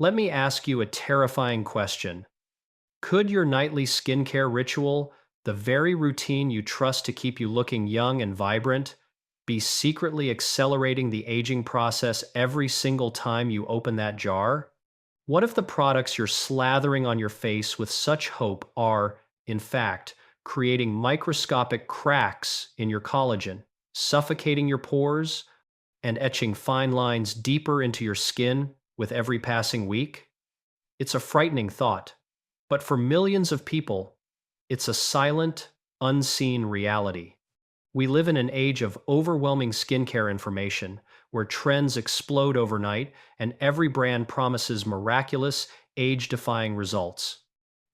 Let me ask you a terrifying question. Could your nightly skincare ritual, the very routine you trust to keep you looking young and vibrant, be secretly accelerating the aging process every single time you open that jar? What if the products you're slathering on your face with such hope are, in fact, creating microscopic cracks in your collagen, suffocating your pores, and etching fine lines deeper into your skin with every passing week? It's a frightening thought, but for millions of people, it's a silent, unseen reality. We live in an age of overwhelming skincare information where trends explode overnight and every brand promises miraculous, age defying results.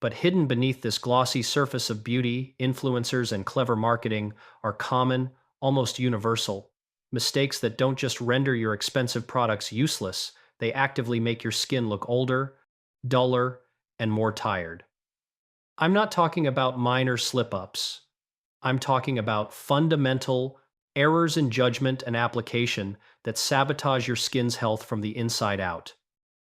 But hidden beneath this glossy surface of beauty, influencers, and clever marketing are common, almost universal mistakes that don't just render your expensive products useless, they actively make your skin look older, duller, and more tired. I'm not talking about minor slip ups. I'm talking about fundamental errors in judgment and application that sabotage your skin's health from the inside out.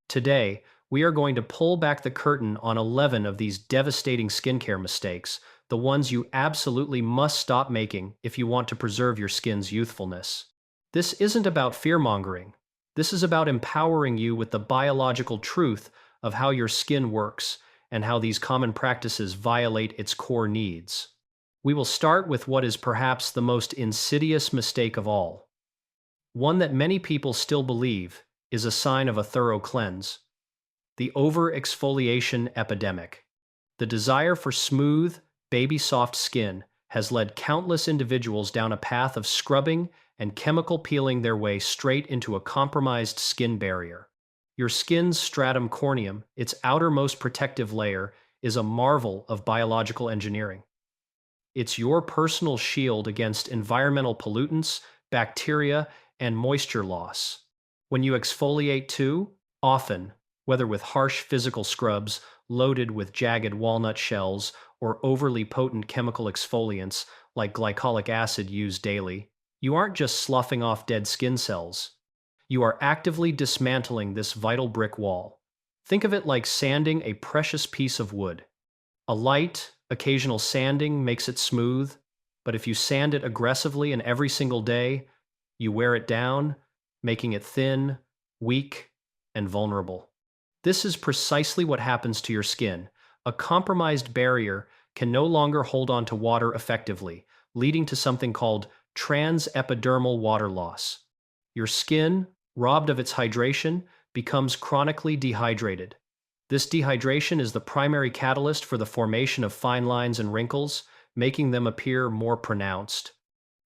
Today, we are going to pull back the curtain on 11 of these devastating skincare mistakes, the ones you absolutely must stop making if you want to preserve your skin's youthfulness. This isn't about fear-mongering. This is about empowering you with the biological truth of how your skin works and how these common practices violate its core needs. We will start with what is perhaps the most insidious mistake of all. One that many people still believe is a sign of a thorough cleanse: the over-exfoliation epidemic. The desire for smooth, baby-soft skin has led countless individuals down a path of scrubbing and chemical peeling their way straight into a compromised skin barrier. Your skin's stratum corneum, its outermost protective layer, is a marvel of biological engineering. It's your personal shield against environmental pollutants, bacteria, and moisture loss. When you exfoliate too, often, whether with harsh physical scrubs loaded with jagged walnut shells or overly potent chemical exfoliants like glycolic acid used daily, you aren't just sloughing off dead skin cells. You are actively dismantling this vital brick wall. Think of it like sanding a precious piece of wood. A light, occasional sanding makes it smooth, but if you sand it aggressively and every single day, you wear it down, making it thin, weak, and vulnerable. This is precisely what happens to your skin. A compromised barrier can no longer hold on to water effectively, leading to something called transepidermal water loss. Your skin, robbed of its hydration, becomes chronically dehydrated. This dehydration is the primary catalyst for the formation of fine lines and wrinkles, making them appear more pronounced.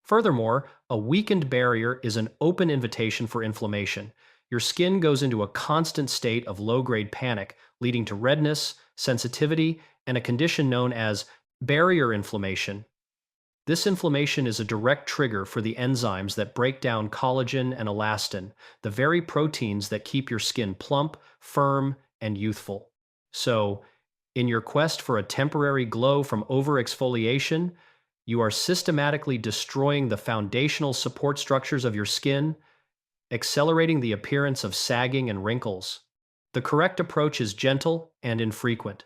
Furthermore, a weakened barrier is an open invitation for inflammation. Your skin goes into a constant state of low-grade panic, leading to redness, sensitivity, and a condition known as barrier inflammation. This inflammation is a direct trigger for the enzymes that break down collagen and elastin, the very proteins that keep your skin plump, firm, and youthful. So, in your quest for a temporary glow from overexfoliation, you are systematically destroying the foundational support structures of your skin, accelerating the appearance of sagging and wrinkles. The correct approach is gentle and infrequent.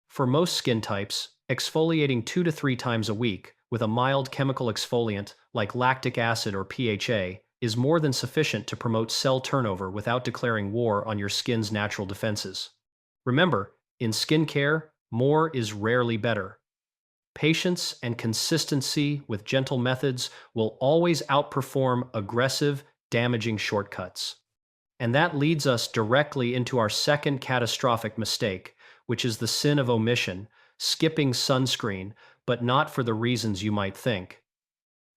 For most skin types, exfoliating 2 to 3 times a week with a mild chemical exfoliant like lactic acid or PHA is more than sufficient to promote cell turnover without declaring war on your skin's natural defenses. Remember, in skincare, more is rarely better. Patience and consistency with gentle methods will always outperform aggressive, damaging shortcuts. And that leads us directly into our second catastrophic mistake, which is the sin of omission, skipping sunscreen, but not for the reasons you might think.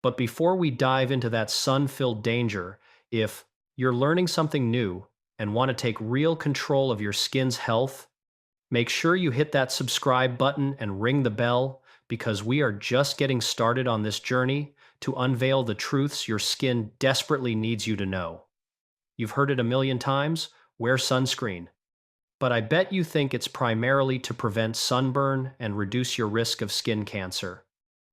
But before we dive into that sun-filled danger, if you're learning something new and want to take real control of your skin's health, make sure you hit that subscribe button and ring the bell, because we are just getting started on this journey to unveil the truths your skin desperately needs you to know. You've heard it a million times: wear sunscreen. But I bet you think it's primarily to prevent sunburn and reduce your risk of skin cancer.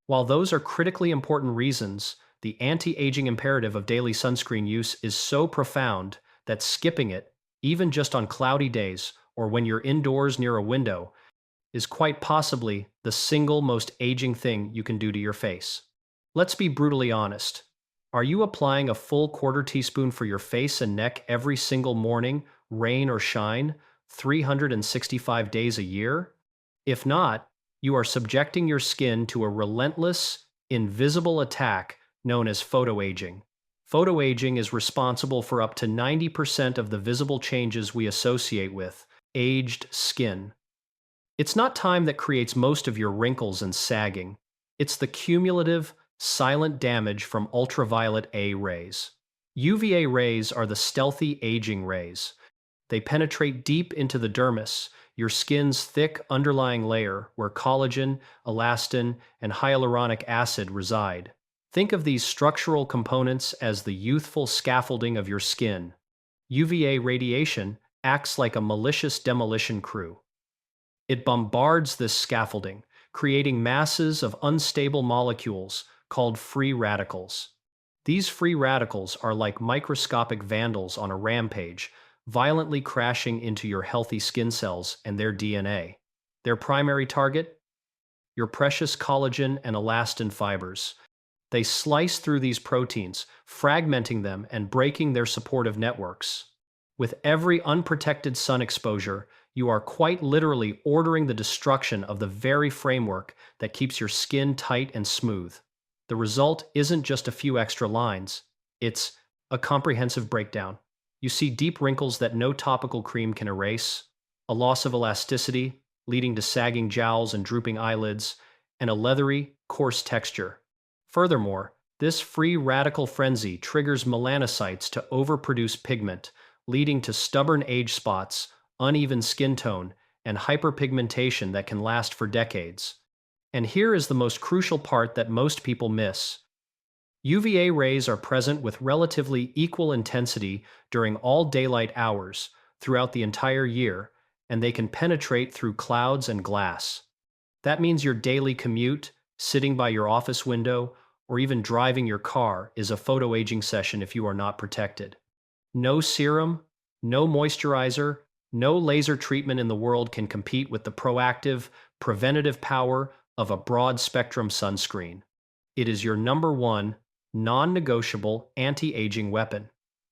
While those are critically important reasons, the anti-aging imperative of daily sunscreen use is so profound that skipping it, even just on cloudy days or when you're indoors near a window, is quite possibly the single most aging thing you can do to your face. Let's be brutally honest. Are you applying a full quarter teaspoon for your face and neck every single morning, rain or shine, 365 days a year? If not, you are subjecting your skin to a relentless, invisible attack known as photoaging. Photoaging is responsible for up to 90% of the visible changes we associate with aged skin. It's not time that creates most of your wrinkles and sagging. It's the cumulative, silent damage from ultraviolet A rays. UVA rays are the stealthy aging rays. They penetrate deep into the dermis, your skin's thick underlying layer where collagen, elastin, and hyaluronic acid reside. Think of these structural components as the youthful scaffolding of your skin. UVA radiation acts like a malicious demolition crew. It bombards this scaffolding, creating masses of unstable molecules called free radicals. These free radicals are like microscopic vandals on a rampage, violently crashing into your healthy skin cells and their DNA. Their primary target? Your precious collagen and elastin fibers. They slice through these proteins, fragmenting them and breaking their supportive networks. With every unprotected sun exposure, you are quite literally ordering the destruction of the very framework that keeps your skin tight and smooth. The result isn't just a few extra lines, it's a comprehensive breakdown. You see deep wrinkles that no topical cream can erase, a loss of elasticity, leading to sagging jowls and drooping eyelids, and a leathery, coarse texture. Furthermore, this free radical frenzy triggers melanocytes to overproduce pigment, leading to stubborn age spots, uneven skin tone, and hyperpigmentation that can last for decades. And here is the most crucial part that most people miss. UVA rays are present with relatively equal intensity during all daylight hours throughout the entire year, and they can penetrate through clouds and glass. That means your daily commute, sitting by your office window, or even driving your car is a photoaging session if you are not protected. No serum, no moisturizer, no laser treatment in the world can compete with the proactive, preventative power of a broad-spectrum sunscreen. It is your number one, non-negotiable anti-aging weapon.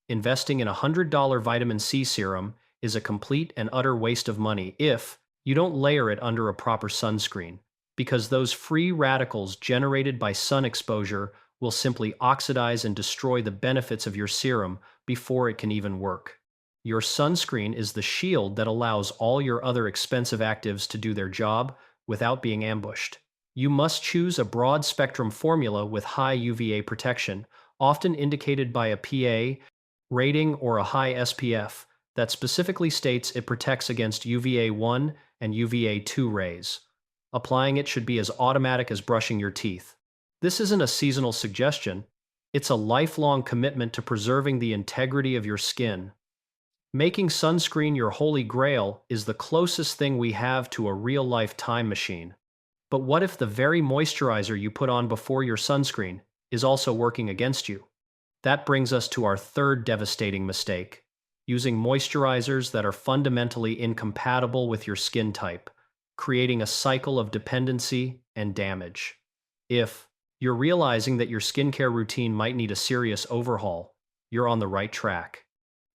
Investing in a $100 vitamin C serum is a complete and utter waste of money if you don't layer it under a proper sunscreen, because those free radicals generated by sun exposure will simply oxidize and destroy the benefits of your serum before it can even work. Your sunscreen is the shield that allows all your other expensive actives to do their job without being ambushed. You must choose a broad-spectrum formula with high UVA protection, often indicated by a PA rating or a high SPF that specifically states it protects against UVA-1 and UVA-2 rays. Applying it should be as automatic as brushing your teeth. This isn't a seasonal suggestion, it's a lifelong commitment to preserving the integrity of your skin. Making sunscreen your holy grail is the closest thing we have to a real-life time machine. But what if the very moisturizer you put on before your sunscreen is also working against you? That brings us to our third devastating mistake: using moisturizers that are fundamentally incompatible with your skin type, creating a cycle of dependency and damage. If you're realizing that your skincare routine might need a serious overhaul, you're on the right track.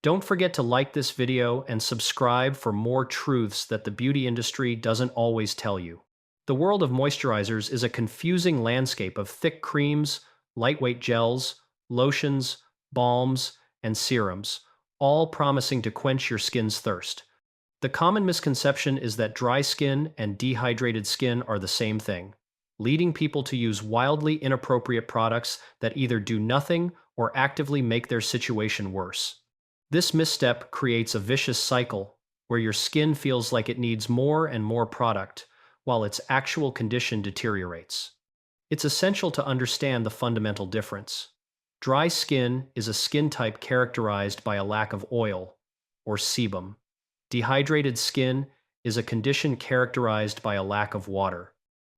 Don't forget to like this video and subscribe for more truths that the beauty industry doesn't always tell you. The world of moisturizers is a confusing landscape of thick creams, lightweight gels, lotions, balms, and serums, all promising to quench your skin's thirst. The common misconception is that dry skin and dehydrated skin are the same thing, leading people to use wildly inappropriate products that either do nothing or actively make their situation worse. This misstep creates a vicious cycle where your skin feels like it needs more and more product, while its actual condition deteriorates. It's essential to understand the fundamental difference. Dry skin is a skin type characterized by a lack of oil, or sebum. Dehydrated skin is a condition characterized by a lack of water.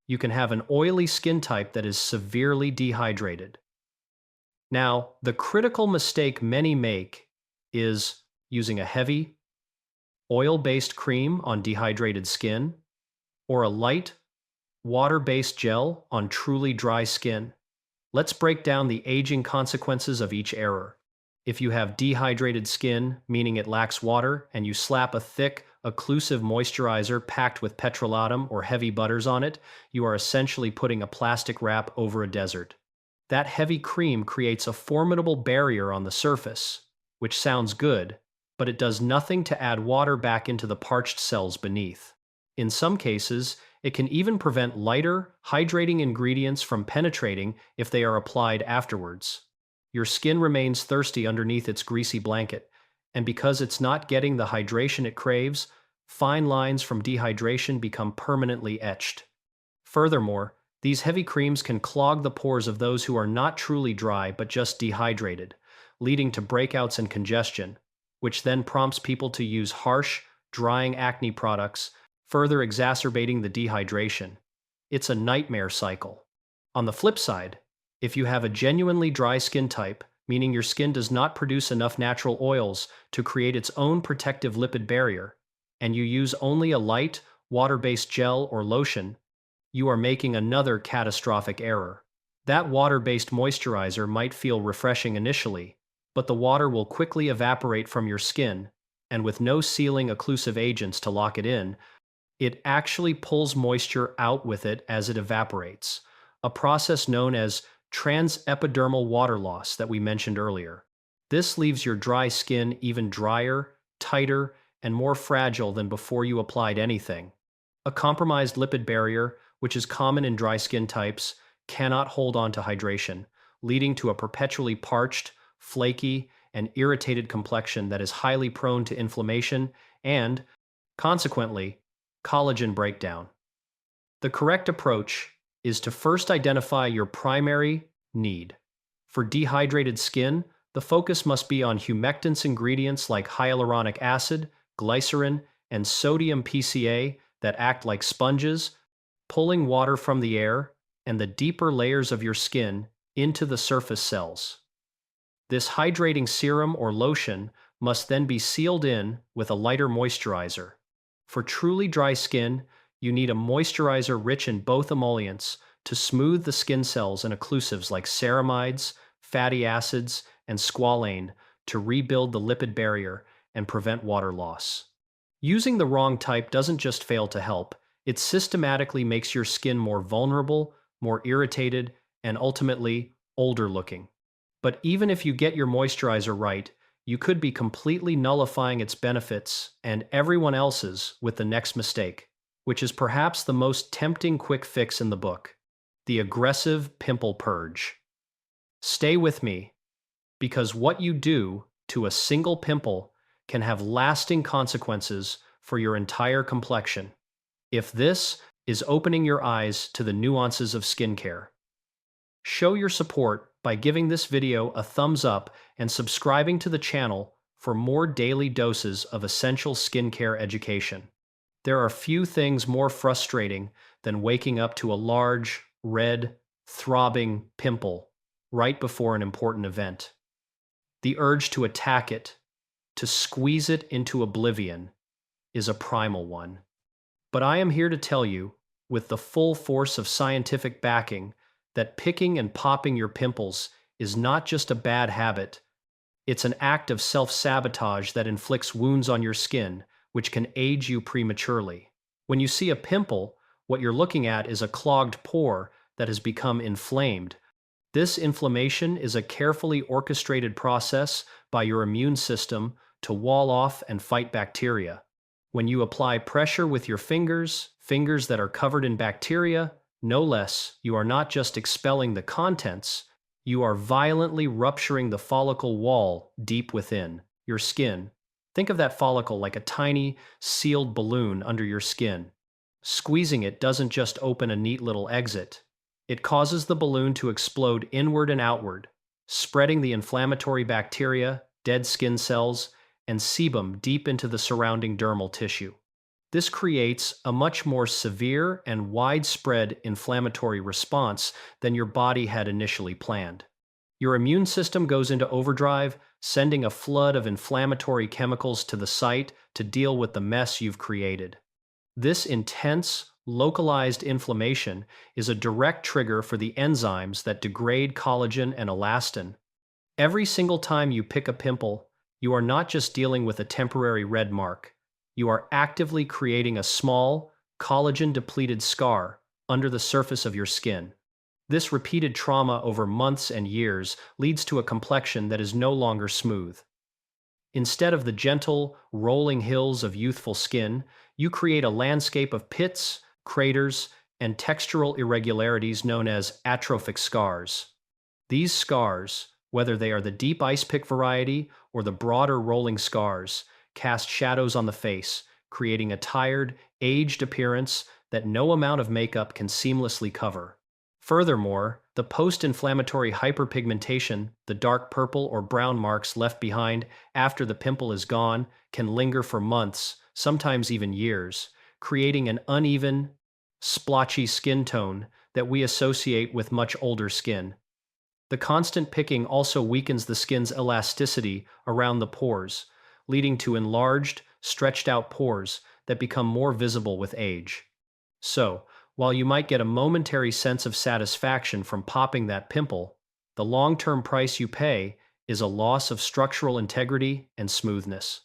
You can have an oily skin type that is severely dehydrated. Now, the critical mistake many make is using a heavy, oil-based cream on dehydrated skin, or a light, water-based gel on truly dry skin? Let's break down the aging consequences of each error. If you have dehydrated skin, meaning it lacks water, and you slap a thick, occlusive moisturizer packed with petrolatum or heavy butters on it, you are essentially putting a plastic wrap over a desert. That heavy cream creates a formidable barrier on the surface, which sounds good, but it does nothing to add water back into the parched cells beneath. In some cases, it can even prevent lighter, hydrating ingredients from penetrating if they are applied afterwards. Your skin remains thirsty underneath its greasy blanket, and because it's not getting the hydration it craves, fine lines from dehydration become permanently etched. Furthermore, these heavy creams can clog the pores of those who are not truly dry but just dehydrated, leading to breakouts and congestion, which then prompts people to use harsh, drying acne products, further exacerbating the dehydration. It's a nightmare cycle. On the flip side, if you have a genuinely dry skin type, meaning your skin does not produce enough natural oils to create its own protective lipid barrier, and you use only a light, water-based gel or lotion, you are making another catastrophic error. That water-based moisturizer might feel refreshing initially, but the water will quickly evaporate from your skin, and with no sealing occlusive agents to lock it in, it actually pulls moisture out with it as it evaporates, a process known as transepidermal water loss that we mentioned earlier. This leaves your dry skin even drier, tighter, and more fragile than before you applied anything. A compromised lipid barrier, which is common in dry skin types, cannot hold on to hydration, leading to a perpetually parched, flaky, and irritated complexion that is highly prone to inflammation and, consequently, collagen breakdown. The correct approach is to first identify your primary need. For dehydrated skin, the focus must be on humectants ingredients like hyaluronic acid, glycerin, and sodium PCA that act like sponges, pulling water from the air and the deeper layers of your skin into the surface cells. This hydrating serum or lotion must then be sealed in with a lighter moisturizer. For truly dry skin, you need a moisturizer rich in both emollients to smooth the skin cells and occlusives like ceramides, fatty acids, and squalane to rebuild the lipid barrier and prevent water loss. Using the wrong type doesn't just fail to help, it systematically makes your skin more vulnerable, more irritated, and ultimately older looking. But even if you get your moisturizer right, you could be completely nullifying its benefits and everyone else's with the next mistake, which is perhaps the most tempting quick fix in the book: the aggressive pimple purge. Stay with me, because what you do to a single pimple can have lasting consequences for your entire complexion. If this is opening your eyes to the nuances of skincare, show your support by giving this video a thumbs up and subscribing to the channel for more daily doses of essential skincare education. There are few things more frustrating than waking up to a large, red, throbbing pimple right before an important event. The urge to attack it, to squeeze it into oblivion, is a primal one. But I am here to tell you, with the full force of scientific backing, that picking and popping your pimples is not just a bad habit, it's an act of self-sabotage that inflicts wounds on your skin, which can age you prematurely. When you see a pimple, what you're looking at is a clogged pore that has become inflamed. This inflammation is a carefully orchestrated process by your immune system to wall off and fight bacteria. When you apply pressure with your fingers that are covered in bacteria, no less, you are not just expelling the contents, you are violently rupturing the follicle wall deep within your skin. Think of that follicle like a tiny, sealed balloon under your skin. Squeezing it doesn't just open a neat little exit. It causes the balloon to explode inward and outward, spreading the inflammatory bacteria, dead skin cells, and sebum deep into the surrounding dermal tissue. This creates a much more severe and widespread inflammatory response than your body had initially planned. Your immune system goes into overdrive, sending a flood of inflammatory chemicals to the site to deal with the mess you've created. This intense, localized inflammation is a direct trigger for the enzymes that degrade collagen and elastin. Every single time you pick a pimple, you are not just dealing with a temporary red mark. You are actively creating a small, collagen-depleted scar under the surface of your skin. This repeated trauma over months and years leads to a complexion that is no longer smooth. Instead of the gentle, rolling hills of youthful skin, you create a landscape of pits, craters, and textural irregularities known as atrophic scars. These scars, whether they are the deep ice pick variety or the broader rolling scars, cast shadows on the face, creating a tired, aged appearance that no amount of makeup can seamlessly cover. Furthermore, the post-inflammatory hyperpigmentation, the dark purple or brown marks left behind after the pimple is gone, can linger for months, sometimes even years, creating an uneven, splotchy skin tone that we associate with much older skin. The constant picking also weakens the skin's elasticity around the pores, leading to enlarged, stretched out pores that become more visible with age. So, while you might get a momentary sense of satisfaction from popping that pimple, the long-term price you pay is a loss of structural integrity and smoothness.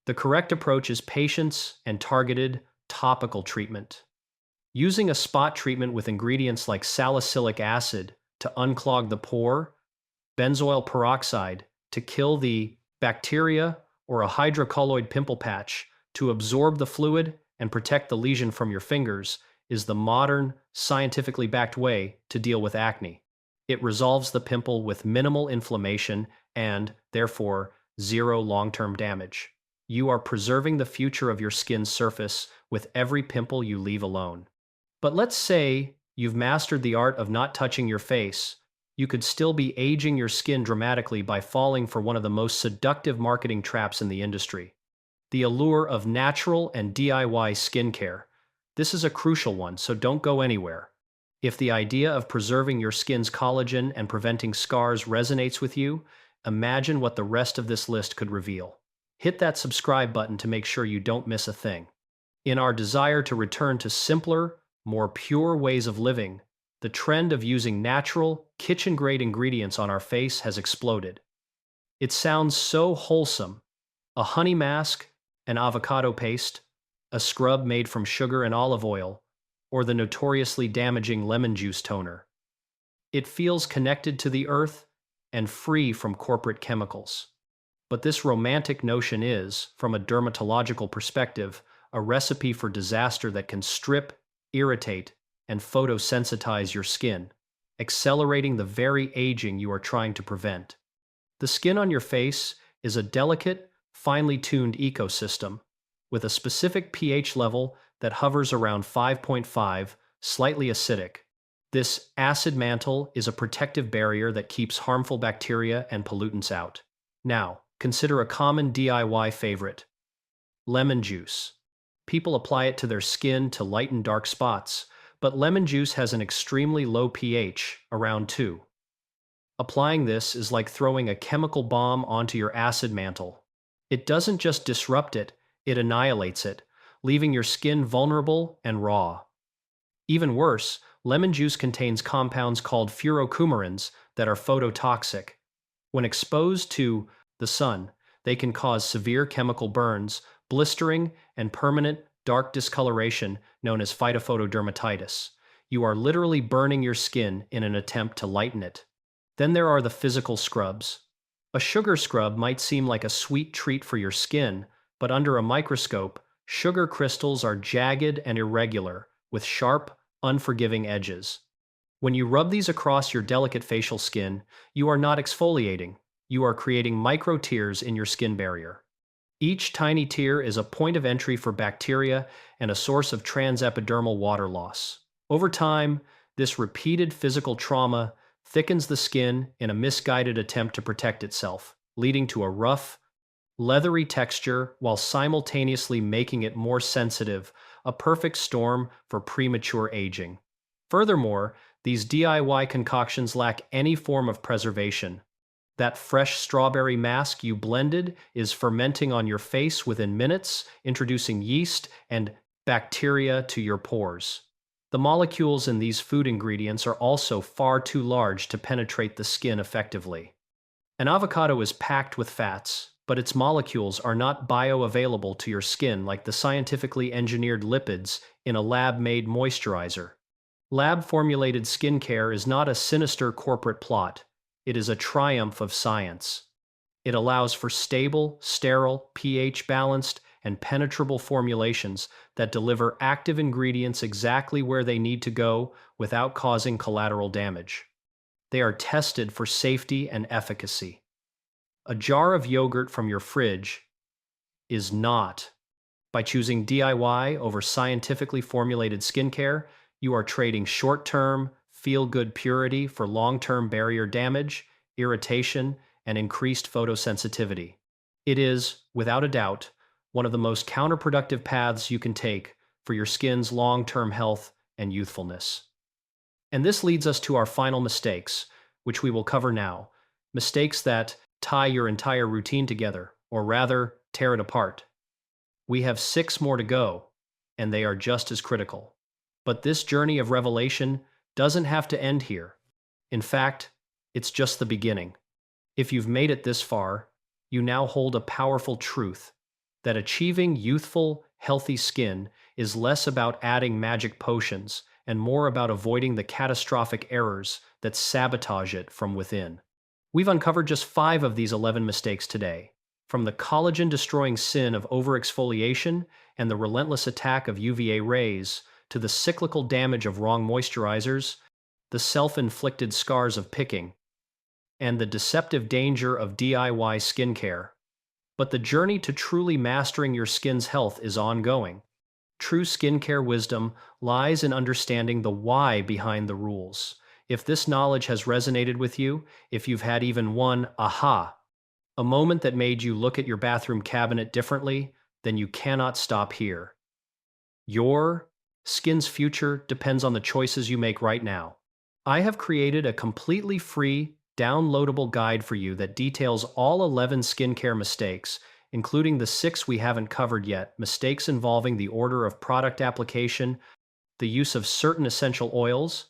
The correct approach is patience and targeted, topical treatment. Using a spot treatment with ingredients like salicylic acid to unclog the pore, benzoyl peroxide to kill the bacteria, or a hydrocolloid pimple patch to absorb the fluid and protect the lesion from your fingers is the modern, scientifically backed way to deal with acne. It resolves the pimple with minimal inflammation and, therefore, zero long-term damage. You are preserving the future of your skin's surface with every pimple you leave alone. But let's say you've mastered the art of not touching your face. You could still be aging your skin dramatically by falling for one of the most seductive marketing traps in the industry: the allure of natural and DIY skincare. This is a crucial one, so don't go anywhere. If the idea of preserving your skin's collagen and preventing scars resonates with you, imagine what the rest of this list could reveal. Hit that subscribe button to make sure you don't miss a thing. In our desire to return to simpler, more pure ways of living, the trend of using natural, kitchen-grade ingredients on our face has exploded. It sounds so wholesome: a honey mask, an avocado paste, a scrub made from sugar and olive oil, or the notoriously damaging lemon juice toner. It feels connected to the earth and free from corporate chemicals. But this romantic notion is, from a dermatological perspective, a recipe for disaster that can strip, irritate, and photosensitize your skin, accelerating the very aging you are trying to prevent. The skin on your face is a delicate, finely tuned ecosystem with a specific pH level that hovers around 5.5, slightly acidic. This acid mantle is a protective barrier that keeps harmful bacteria and pollutants out. Now, consider a common DIY favorite: lemon juice. People apply it to their skin to lighten dark spots, but lemon juice has an extremely low pH, around 2. Applying this is like throwing a chemical bomb onto your acid mantle. It doesn't just disrupt it, it annihilates it, leaving your skin vulnerable and raw. Even worse, lemon juice contains compounds called furocoumarins that are phototoxic. When exposed to the sun, they can cause severe chemical burns, blistering, and permanent dark discoloration known as phytophotodermatitis. You are literally burning your skin in an attempt to lighten it. Then there are the physical scrubs. A sugar scrub might seem like a sweet treat for your skin, but under a microscope, sugar crystals are jagged and irregular, with sharp, unforgiving edges. When you rub these across your delicate facial skin, you are not exfoliating. You are creating micro tears in your skin barrier. Each tiny tear is a point of entry for bacteria and a source of transepidermal water loss. Over time, this repeated physical trauma thickens the skin in a misguided attempt to protect itself, leading to a rough, leathery texture while simultaneously making it more sensitive, a perfect storm for premature aging. Furthermore, these DIY concoctions lack any form of preservation. That fresh strawberry mask you blended is fermenting on your face within minutes, introducing yeast and bacteria to your pores. The molecules in these food ingredients are also far too large to penetrate the skin effectively. An avocado is packed with fats, but its molecules are not bioavailable to your skin like the scientifically engineered lipids in a lab-made moisturizer. Lab-formulated skincare is not a sinister corporate plot. It is a triumph of science. It allows for stable, sterile, pH-balanced, and penetrable formulations that deliver active ingredients exactly where they need to go without causing collateral damage. They are tested for safety and efficacy. A jar of yogurt from your fridge is not. By choosing DIY over scientifically formulated skincare, you are trading short-term, feel-good purity for long-term barrier damage, irritation, and increased photosensitivity. It is, without a doubt, one of the most counterproductive paths you can take for your skin's long-term health and youthfulness. And this leads us to our final mistakes, which we will cover now. Mistakes that tie your entire routine together, or rather, tear it apart. We have 6 more to go, and they are just as critical. But this journey of revelation doesn't have to end here. In fact, it's just the beginning. If you've made it this far, you now hold a powerful truth that achieving youthful, healthy skin is less about adding magic potions and more about avoiding the catastrophic errors that sabotage it from within. We've uncovered just 5 of these 11 mistakes today, from the collagen-destroying sin of overexfoliation and the relentless attack of UVA rays to the cyclical damage of wrong moisturizers, the self-inflicted scars of picking, and the deceptive danger of DIY skincare. But the journey to truly mastering your skin's health is ongoing. True skincare wisdom lies in understanding the why behind the rules. If this knowledge has resonated with you, if you've had even one aha, a moment that made you look at your bathroom cabinet differently, then you cannot stop here. Your skin's future depends on the choices you make right now. I have created a completely free, downloadable guide for you that details all 11 skincare mistakes, including the 6 we haven't covered yet, mistakes involving the order of product application, the use of certain essential oils,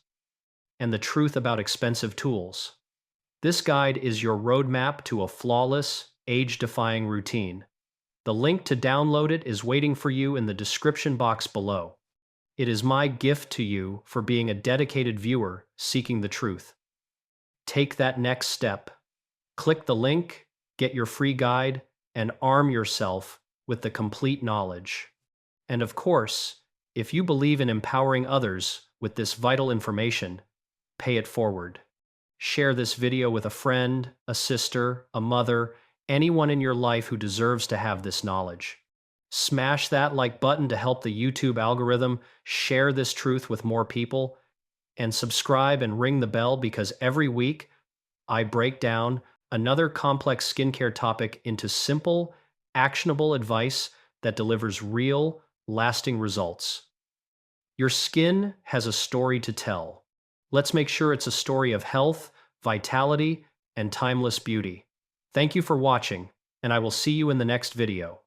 and the truth about expensive tools. This guide is your roadmap to a flawless, age-defying routine. The link to download it is waiting for you in the description box below. It is my gift to you for being a dedicated viewer seeking the truth. Take that next step. Click the link, get your free guide, and arm yourself with the complete knowledge. And of course, if you believe in empowering others with this vital information, pay it forward. Share this video with a friend, a sister, a mother, anyone in your life who deserves to have this knowledge. Smash that like button to help the YouTube algorithm share this truth with more people, and subscribe and ring the bell because every week I break down another complex skincare topic into simple, actionable advice that delivers real, lasting results. Your skin has a story to tell. Let's make sure it's a story of health, vitality, and timeless beauty. Thank you for watching, and I will see you in the next video.